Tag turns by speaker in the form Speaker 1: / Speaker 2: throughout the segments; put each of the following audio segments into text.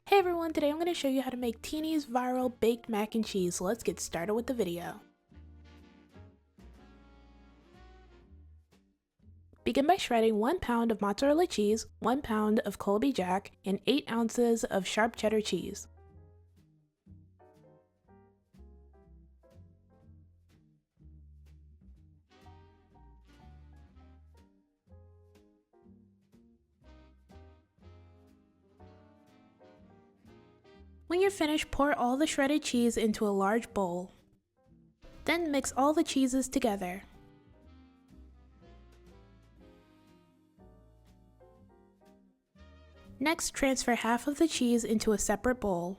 Speaker 1: Hey everyone, today I'm going to show you how to make Tini'S viral baked mac and cheese, so let's get started with the video. Begin by shredding 1 pound of mozzarella cheese, 1 pound of Colby Jack, and 8 ounces of sharp cheddar cheese. When you're finished, pour all the shredded cheese into a large bowl. Then mix all the cheeses together. Next, transfer half of the cheese into a separate bowl.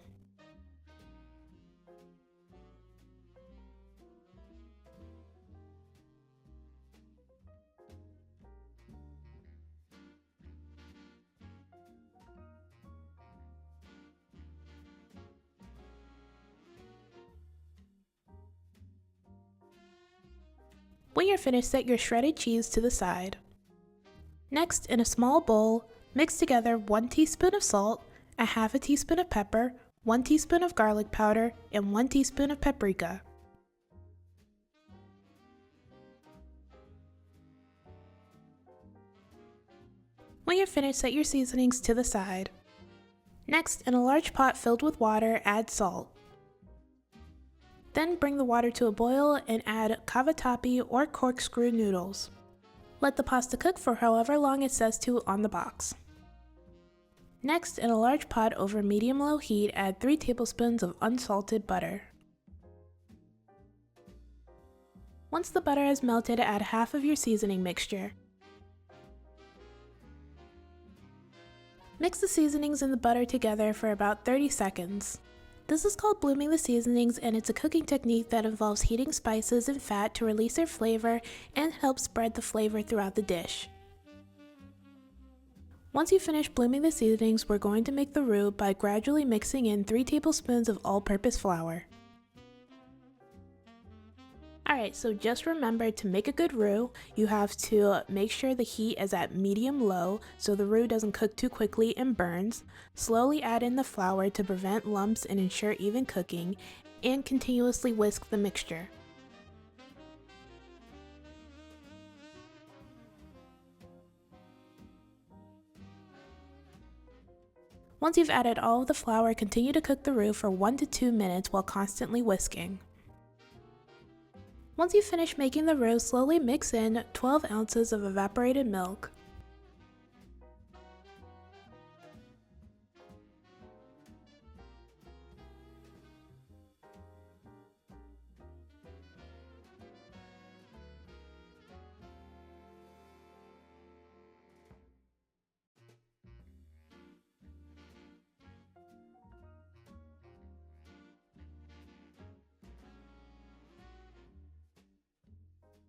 Speaker 1: When you're finished, set your shredded cheese to the side. Next, in a small bowl, mix together 1 teaspoon of salt, a half a teaspoon of pepper, 1 teaspoon of garlic powder, and 1 teaspoon of paprika. When you're finished, set your seasonings to the side. Next, in a large pot filled with water, add salt. Then bring the water to a boil and add cavatappi or corkscrew noodles. Let the pasta cook for however long it says to on the box. Next, in a large pot over medium-low heat, add 3 tablespoons of unsalted butter. Once the butter has melted, add half of your seasoning mixture. Mix the seasonings and the butter together for about 30 seconds. This is called blooming the seasonings, and it's a cooking technique that involves heating spices and fat to release their flavor and help spread the flavor throughout the dish. Once you finish blooming the seasonings, we're going to make the roux by gradually mixing in 3 tablespoons of all-purpose flour. Alright, so just remember, to make a good roux, you have to make sure the heat is at medium-low so the roux doesn't cook too quickly and burns. Slowly add in the flour to prevent lumps and ensure even cooking, and continuously whisk the mixture. Once you've added all of the flour, continue to cook the roux for 1 to 2 minutes while constantly whisking. Once you finish making the roux, slowly mix in 12 ounces of evaporated milk.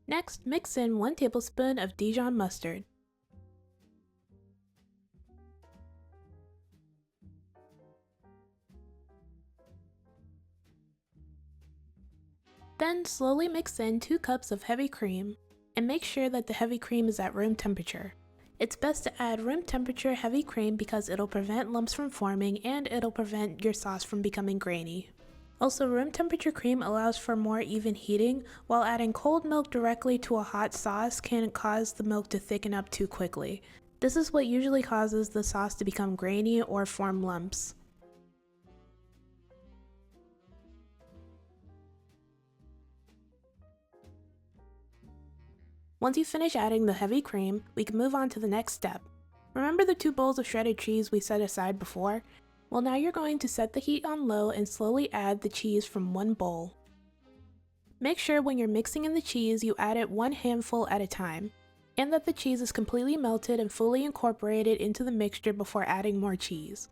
Speaker 1: Next, mix in 1 tablespoon of Dijon mustard. Then slowly mix in 2 cups of heavy cream, and make sure that the heavy cream is at room temperature. It's best to add room temperature heavy cream because it'll prevent lumps from forming and it'll prevent your sauce from becoming grainy. Also, room temperature cream allows for more even heating, while adding cold milk directly to a hot sauce can cause the milk to thicken up too quickly. This is what usually causes the sauce to become grainy or form lumps. Once you finish adding the heavy cream, we can move on to the next step. Remember the 2 bowls of shredded cheese we set aside before? Well, now you're going to set the heat on low and slowly add the cheese from 1 bowl. Make sure when you're mixing in the cheese, you add it 1 handful at a time, and that the cheese is completely melted and fully incorporated into the mixture before adding more cheese.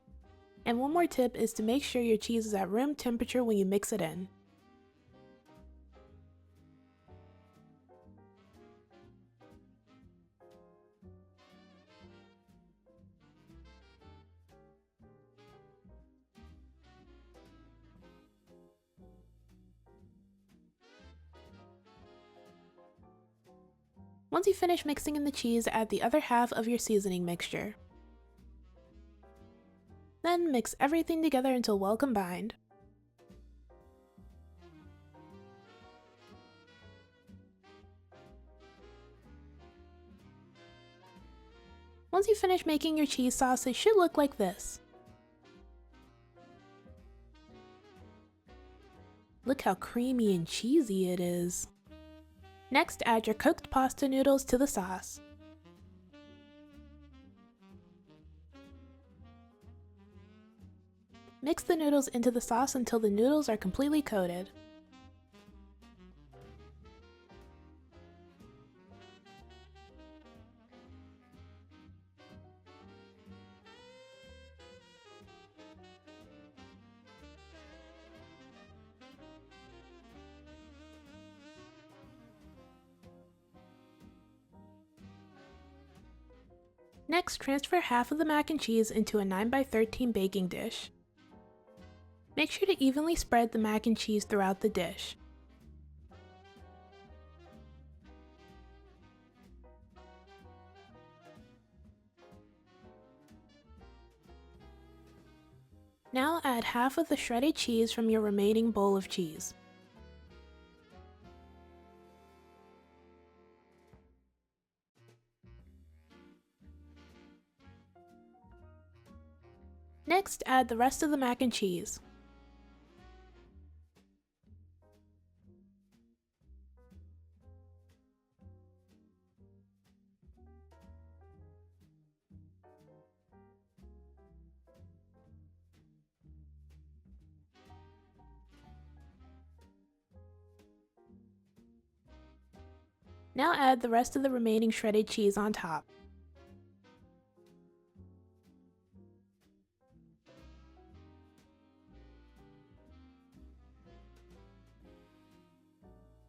Speaker 1: And one more tip is to make sure your cheese is at room temperature when you mix it in. Once you finish mixing in the cheese, add the other half of your seasoning mixture. Then Then mix everything together until well combined. Once you finish making your cheese sauce, it should look like this. Look how creamy and cheesy it is. Next, add your cooked pasta noodles to the sauce. Mix the noodles into the sauce until the noodles are completely coated. Next, transfer half of the mac and cheese into a 9x13 baking dish. Make sure to evenly spread the mac and cheese throughout the dish. Now add half of the shredded cheese from your remaining bowl of cheese. Next, add the rest of the mac and cheese. Now add the rest of the remaining shredded cheese on top.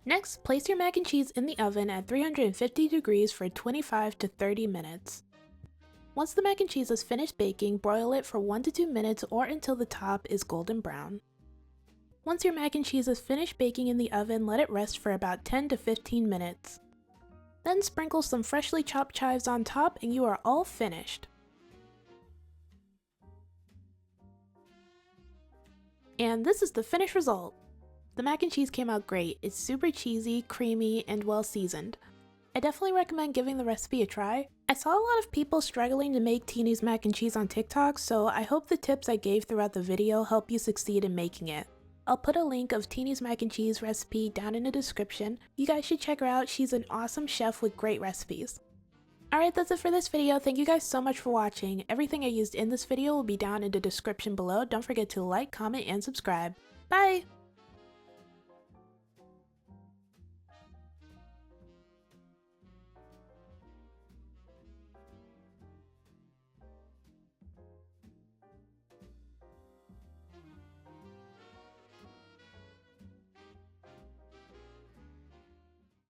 Speaker 1: Next, place your mac and cheese in the oven at 350 degrees for 25 to 30 minutes. Once the mac and cheese is finished baking, broil it for 1 to 2 minutes or until the top is golden brown. Once your mac and cheese is finished baking in the oven, let it rest for about 10 to 15 minutes. Then sprinkle some freshly chopped chives on top and you are all finished. And this is the finished result. The mac and cheese came out great. It's super cheesy, creamy, and well seasoned. I definitely recommend giving the recipe a try. I saw a lot of people struggling to make Tini'S mac and cheese on TikTok, so I hope the tips I gave throughout the video help you succeed in making it. I'll put a link of Tini'S mac and cheese recipe down in the description. You guys should check her out. She's an awesome chef with great recipes. Alright, that's it for this video. Thank you guys so much for watching. Everything I used in this video will be down in the description below. Don't forget to like, comment, and subscribe. Bye!